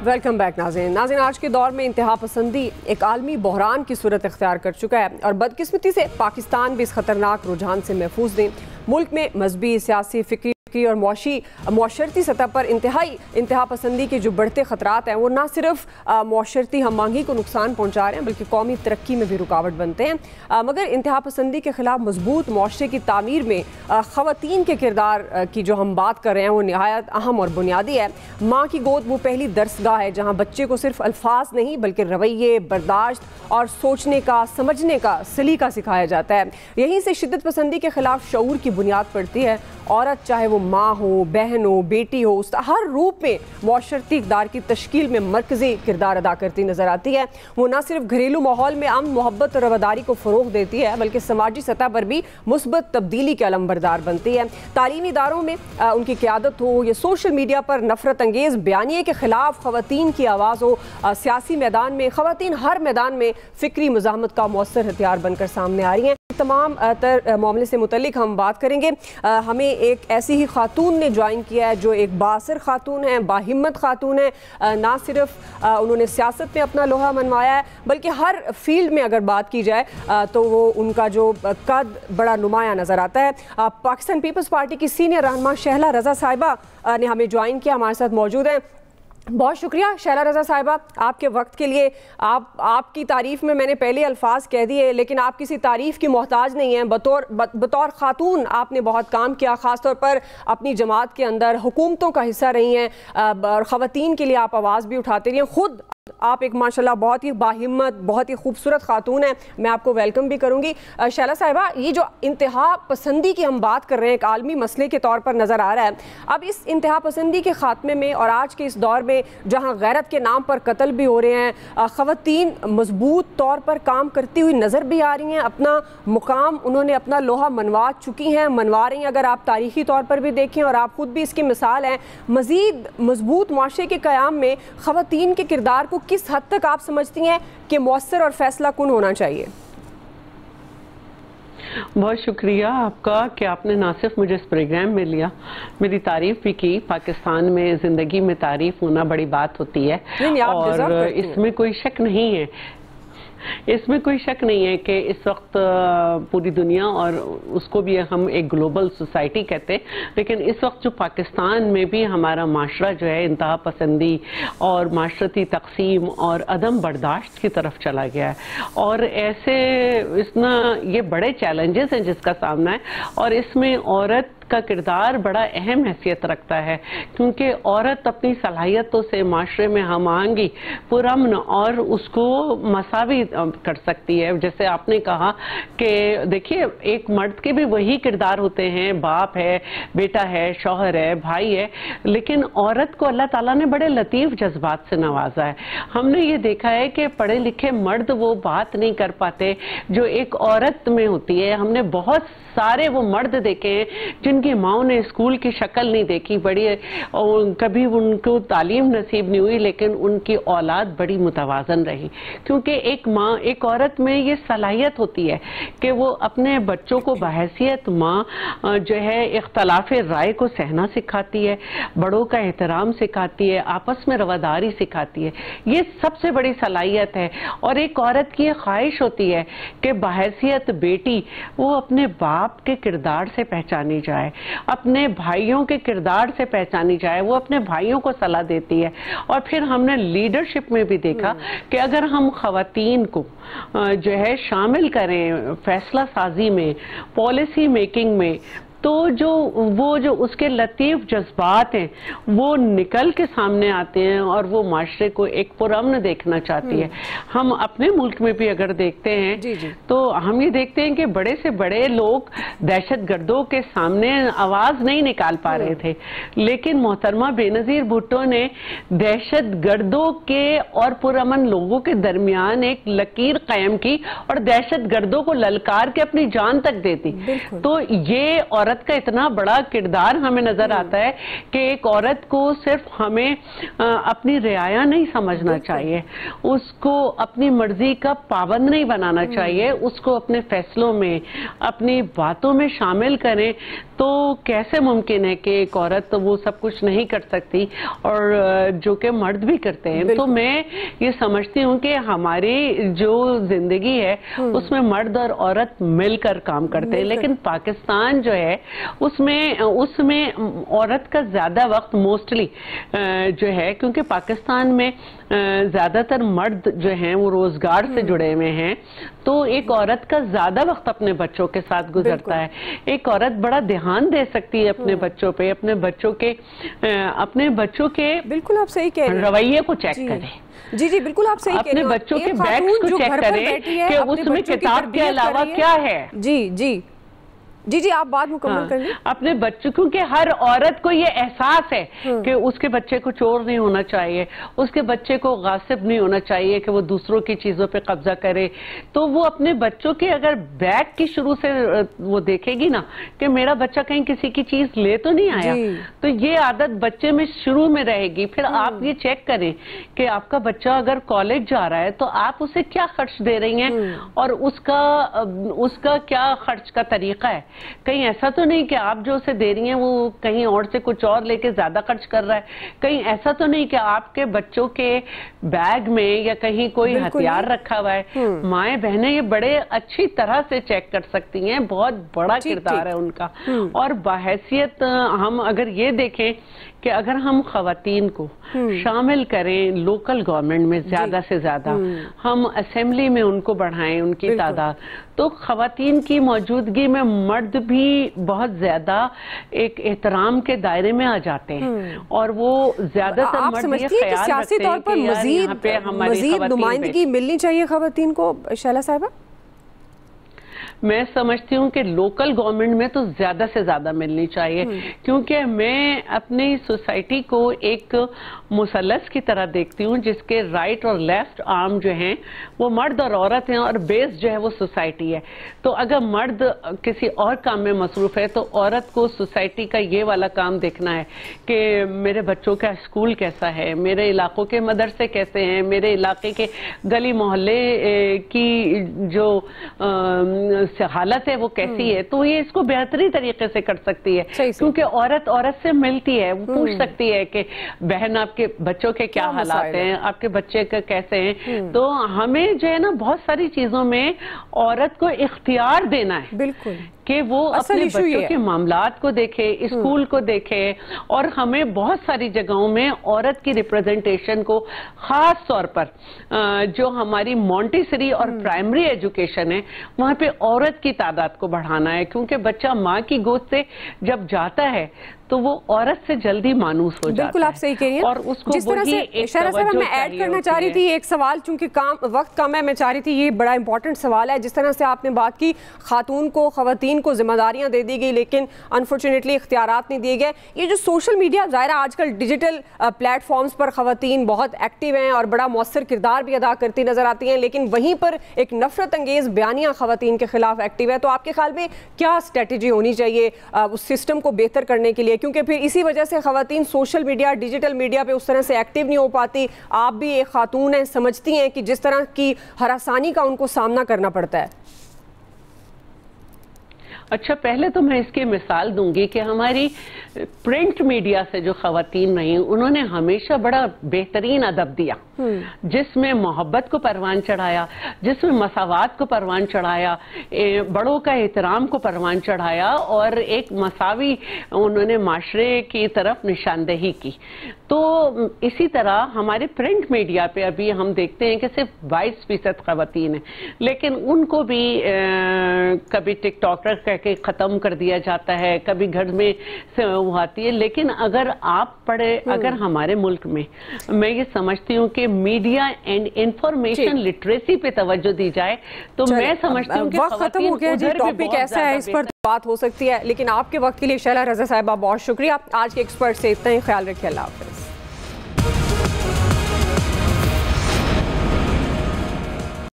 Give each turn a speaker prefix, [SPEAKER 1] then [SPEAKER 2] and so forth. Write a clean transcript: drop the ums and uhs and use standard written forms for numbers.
[SPEAKER 1] Welcome back नाज़रीन। आज के दौर में इंतहा पसंदी एक आलमी बहरान की सूरत इख्तियार कर चुका है और बदकिस्मती से पाकिस्तान भी इस खतरनाक रुझान से महफूज नहीं। मुल्क में मजहबी, सियासी, फिक्री और मुआशरती सतह पर इंतहा पसंदी के जो बढ़ते ख़तरात हैं वो ना सिर्फ मुआशरती हम आंगी को नुकसान पहुँचा रहे हैं बल्कि कौमी तरक्की में भी रुकावट बनते हैं। मगर इंतहा पसंदी के ख़िलाफ़ मजबूत मुआशरे की तामीर में ख़वातीन के किरदार की जो हम बात कर रहे हैं वो नहायत अहम और बुनियादी है। माँ की गोद वो पहली दरसगाह है जहाँ बच्चे को सिर्फ अल्फाज नहीं बल्कि रवैये, बर्दाश्त और सोचने का, समझने का सलीका सिखाया जाता है। यहीं से शिद्दत पसंदी के ख़िलाफ़ शऊर की बुनियाद पड़ती है। औरत चाहे वो माँ हो, बहन हो, बेटी हो, हर रूप में मुआशरती इक़दार की तश्कील में मरकज़ी किरदार अदा करती नज़र आती है। वो न सिर्फ घरेलू माहौल में अमन, मोहब्बत और रवादारी को फ़रोग़ देती है बल्कि समाजी सतह पर भी मुस्बत तब्दीली के अलमबरदार बनती है। तालीमी इदारों में उनकी क़यादत हो या सोशल मीडिया पर नफ़रत अंगेज़ बयानिए के ख़िलाफ़ ख़वातीन की आवाज़ हो, सियासी मैदान में ख़वातीन हर मैदान में फ़िक्री मुज़ाहमत का मौसर हथियार बनकर सामने आ रही हैं। तमाम तर मामले से मुतल्लिक हम बात करेंगे। हमें एक ऐसी ही खातून ने ज्वाइन किया है जो एक बासर खातून है, बाहिम्मत खातून है। ना सिर्फ उन्होंने सियासत में अपना लोहा मनवाया है बल्कि हर फील्ड में अगर बात की जाए तो वो उनका जो कद बड़ा नुमाया नज़र आता है। पाकिस्तान पीपल्स पार्टी की सीनियर रहनुमा शहला रज़ा साहिबा ने हमें ज्वाइन किया, हमारे साथ मौजूद हैं। बहुत शुक्रिया शहला रज़ा साहिबा आपके वक्त के लिए। आपकी तारीफ़ में मैंने पहले अल्फाज कह दिए लेकिन आप किसी तारीफ़ की मोहताज नहीं हैं। बतौर खातून आपने बहुत काम किया, ख़ास तौर पर अपनी जमात के अंदर हुकूमतों का हिस्सा रही हैं और ख़वातीन के लिए आप आवाज़ भी उठाते रही हैं। ख़ुद आप एक माशाल्लाह बहुत ही बाहिम्मत, बहुत ही खूबसूरत खातून हैं। मैं आपको वेलकम भी करूंगी। शैला साहिबा, ये जो इंतहा पसंदी की हम बात कर रहे हैं एक आलमी मसले के तौर पर नज़र आ रहा है। अब इस इंतहा पसंदी के ख़ात्मे में और आज के इस दौर में जहां गैरत के नाम पर कत्ल भी हो रहे हैं, ख़वातीन मजबूत तौर पर काम करती हुई नज़र भी आ रही हैं। अपना मुकाम उन्होंने अपना लोहा मनवा चुकी हैं, मनवा रही हैं। अगर आप तारीख़ी तौर पर भी देखें और आप ख़ुद भी इसकी मिसाल हैं। मज़ीद मजबूत मुआशरे के क़याम में ख़वातीन के किरदार को किस हद तक आप समझती हैं कि मौसर और फैसला कुन होना चाहिए?
[SPEAKER 2] बहुत शुक्रिया आपका कि आपने ना सिर्फ मुझे इस प्रोग्राम में लिया, मेरी तारीफ भी की। पाकिस्तान में ज़िंदगी में तारीफ होना बड़ी बात होती है और इसमें कोई शक नहीं है, इसमें कोई शक नहीं है कि इस वक्त पूरी दुनिया और उसको भी हम एक ग्लोबल सोसाइटी कहते हैं, लेकिन इस वक्त जो पाकिस्तान में भी हमारा माशरा जो है इंतहा पसंदी और माशरती तकसीम और अदम बर्दाश्त की तरफ चला गया है। और ऐसे ये बड़े चैलेंजेस हैं जिसका सामना है और इसमें औरत का किरदार बड़ा अहम हैसियत रखता है क्योंकि औरत अपनी सलाहियतों से माशरे में हम आएंगी पुरअमन और उसको मसावी कर सकती है। जैसे आपने कहा कि देखिए एक मर्द के भी वही किरदार होते हैं, बाप है, बेटा है, शौहर है, भाई है, लेकिन औरत को अल्लाह ताला ने बड़े लतीफ़ जज्बात से नवाजा है। हमने ये देखा है कि पढ़े लिखे मर्द वो बात नहीं कर पाते जो एक औरत में होती है। हमने बहुत सारे वो मर्द देखे हैं जिनकी माओ ने स्कूल की शक्ल नहीं देखी, बड़ी कभी उनको तालीम नसीब नहीं हुई, लेकिन उनकी औलाद बड़ी मुतवाज़न रही क्योंकि एक माँ, एक औरत में ये सलाहियत होती है कि वो अपने बच्चों को बहैसियत माँ जो है इख्तलाफ राय को सहना सिखाती है, बड़ों का एहतराम सिखाती है, आपस में रवादारी सिखाती है। ये सबसे बड़ी सलाहियत है। और एक औरत की ख्वाहिश होती है कि बहैसियत बेटी वो अपने बाप के किरदार से पहचानी जाए, अपने भाइयों के किरदार से पहचानी जाए, वो अपने भाइयों को सलाह देती है। और फिर हमने लीडरशिप में भी देखा कि अगर हम ख़वातीन को जो है शामिल करें फैसला साजी में, पॉलिसी मेकिंग में, तो जो उसके लतीफ़ जज्बात हैं वो निकल के सामने आते हैं और वो माशरे को एक पुरअमन देखना चाहती है। हम अपने मुल्क में भी अगर देखते हैं तो हम ये देखते हैं कि बड़े से बड़े लोग दहशत गर्दों के सामने आवाज़ नहीं निकाल पा रहे थे, लेकिन मोहतरमा बेनज़ीर भुट्टो ने दहशत गर्दों के और पुरअमन लोगों के दरमियान एक लकीर कायम की और दहशत गर्दों को ललकार के अपनी जान तक दे दी। तो ये औरत عورت کا اتنا بڑا کردار ہمیں نظر آتا ہے کہ ایک عورت کو صرف ہمیں اپنی رعایا نہیں سمجھنا چاہیے، اس کو اپنی مرضی کا پابند نہیں بنانا چاہیے، اس کو اپنے فیصلوں میں، اپنی باتوں میں شامل کریں. تو کیسے ممکن ہے کہ ایک عورت وہ سب کچھ نہیں کر سکتی اور جو کہ مرد بھی کرتے ہیں؟ تو میں یہ سمجھتی ہوں کہ ہماری جو زندگی ہے اس میں مرد اور عورت مل کر کام کرتے ہیں، لیکن پاکستان جو ہے اس میں عورت کا زیادہ وقت موسٹلی جو ہے، کیونکہ پاکستان میں زیادہ تر مرد جو ہیں وہ روزگار سے جڑے ہوئے ہیں، تو ایک عورت کا زیادہ وقت اپنے بچوں کے ساتھ گزرتا ہے. ایک عورت بڑا دھیان دے سکتی ہے اپنے بچوں پہ، اپنے بچوں کے
[SPEAKER 1] بالکل آپ صحیح کہہ رہے ہیں،
[SPEAKER 2] رویے کو چیک کریں.
[SPEAKER 1] جی بالکل آپ صحیح کہہ رہے ہیں.
[SPEAKER 2] اپنے بچوں کے بیگز کو چیک کریں کہ اس میں کتاب کے علاوہ کیا ہے.
[SPEAKER 1] جی آپ بات مکمل کر لیں.
[SPEAKER 2] اپنے بچوں، کیونکہ ہر عورت کو یہ احساس ہے کہ اس کے بچے کو چور نہیں ہونا چاہیے، اس کے بچے کو غاصب نہیں ہونا چاہیے کہ وہ دوسروں کی چیزوں پہ قبضہ کرے. تو وہ اپنے بچوں کے اگر بیگ کی شروع سے وہ دیکھے گی نا کہ میرا بچہ کہیں کسی کی چیز لے تو نہیں آیا، تو یہ عادت بچے میں شروع میں رہے گی. پھر آپ یہ چیک کریں کہ آپ کا بچہ اگر کالج جا رہا ہے تو آپ اسے کیا خرچ دے رہی ہیں اور اس کا کیا خرچ کا طریقہ ہے. کہیں ایسا تو نہیں کہ آپ جو اسے دے رہی ہیں وہ کہیں اور سے کچھ اور لے کے زیادہ خرچ کر رہا ہے. کہیں ایسا تو نہیں کہ آپ کے بچوں کے بیگ میں یا کہیں کوئی ہتھیار رکھا ہوا ہے. مائیں بہنیں یہ بڑے اچھی طرح سے چیک کر سکتی ہیں، بہت بڑا کردار ہے ان کا. اور بحیثیت ہم اگر یہ دیکھیں کہ اگر ہم خواتین کو شامل کریں لوکل گورنمنٹ میں زیادہ سے زیادہ، ہم اسمبلی میں ان کو بڑھائیں ان کی تعداد، تو خواتین کی موجودگی میں مرد بھی بہت زیادہ ایک احترام کے دائرے میں آ جاتے ہیں. اور وہ زیادہ تر مرد یہ خیال
[SPEAKER 1] سیاسی طور پر مزید نمائندگی ملنی چاہیے خواتین کو. شیلا صاحبہ،
[SPEAKER 2] میں سمجھتی ہوں کہ لوکل گورنمنٹ میں تو زیادہ سے زیادہ ملنی چاہیے، کیونکہ میں اپنی سوسائٹی کو ایک مثلث کی طرح دیکھتی ہوں جس کے رائٹ اور لیفٹ آرم جو ہیں وہ مرد اور عورت ہیں اور بیس جو ہے وہ سوسائٹی ہے. تو اگر مرد کسی اور کام میں مصروف ہے تو عورت کو سوسائٹی کا یہ والا کام دیکھنا ہے کہ میرے بچوں کا اسکول کیسا ہے، میرے علاقوں کے مدرسے کیسے ہیں، میرے علاقے کے گلی محلے کی جو حالت ہے وہ کیسی ہے. تو یہ اس کو بہتری طریقے سے کر سکتی ہے، کیونکہ عورت سے ملتی ہے، وہ پوچھ سکتی ہے کہ بہن آپ کے بچوں کے کیا حالات ہیں، آپ کے بچے کا کیسے ہیں. تو ہمیں جو ہے نا بہت ساری چیزوں میں عورت کو اختیار دینا ہے، بالکل، کہ وہ اپنے بچوں کے معاملات کو دیکھے، اسکول کو دیکھے. اور ہمیں بہت ساری جگہوں میں عورت کی ریپریزنٹیشن کو، خاص طور پر جو ہماری مونٹیسری اور پرائمری ایجوکیشن ہے وہاں پہ عورت کی تعداد کو بڑھانا ہے، کیونکہ بچہ ماں کی گود سے جب جاتا ہے تو وہ عورت سے جلدی مانوس ہو جاتا ہے.
[SPEAKER 1] بالکل آپ صحیح کہہ رہی ہیں.
[SPEAKER 2] اور اس کو
[SPEAKER 1] جس طرح سے شیلا صاحبہ میں ایڈ کرنا چاہ رہی تھی ایک سوال، چونکہ وقت کم ہے، میں چاہ رہی تھی یہ بڑا امپورٹنٹ سوال ہے. جس طرح سے آپ نے بات کی خواتین کو ذمہ داریاں دے دی گئی لیکن انفارچونیٹلی اختیارات نہیں دیے گئے. یہ جو سوشل میڈیا، ظاہر ہے آج کل ڈیجیٹل پلیٹ فارمز پر خواتین بہت ایکٹیو ہیں اور بڑا مؤثر کردار بھی ادا کرتی نظر آتی ہیں، لیکن وہیں پر ایک نفرت انگیز بیانیاں خواتین کے خلاف ایکٹیو ہے. تو آپ کے خیال میں کیا اسٹریٹجی ہونی چاہیے اس سسٹم کو بہتر کرنے کے لیے؟ کیونکہ پھر اسی وجہ سے خواتین سوشل میڈیا، ڈیجیٹل میڈیا پہ اس طرح سے ایکٹیو نہیں ہو پاتی. آپ بھی ایک خاتون ہیں، سمجھتی ہیں کہ جس طرح کی ہراسانی کا ان کو سامنا کرنا پڑتا ہے.
[SPEAKER 2] اچھا، پہلے تو میں اس کی مثال دوں گی کہ ہماری پرنٹ میڈیا سے جو خواتین رہیں انہوں نے ہمیشہ بڑا بہترین ادب دیا، جس میں محبت کو پروان چڑھایا، جس میں مساوات کو پروان چڑھایا، بڑوں کا احترام کو پروان چڑھایا اور ایک مساوی انہوں نے معاشرے کی طرف نشاندہی کی. تو اسی طرح ہمارے پرنٹ میڈیا پہ ابھی ہم دیکھتے ہیں کہ صرف 22% خواتین ہیں، لیکن ان کو بھی کبھی ٹک ٹاکر کہہ کے ختم کر دیا جاتا ہے، کبھی گھر میں وہ آتی ہے. لیکن اگر آپ پڑھے، اگر ہمارے ملک میں یہ سمجھتی ہوں کہ میڈیا اینڈ انفارمیشن لٹریسی پہ توجہ دی جائے تو میں سمجھتی ہوں کہ
[SPEAKER 1] وقت ختم ہو گیا. جی، ٹاپک ایسا ہے، اس پر بات ہو سکتی ہے، لیکن آپ کے وقت کے لیے شیلا رضا صاحبہ بہت شکریہ. آج کے ایکسپرٹ سے اتنا ہی. خیال رکھیے. اللہ حافظ.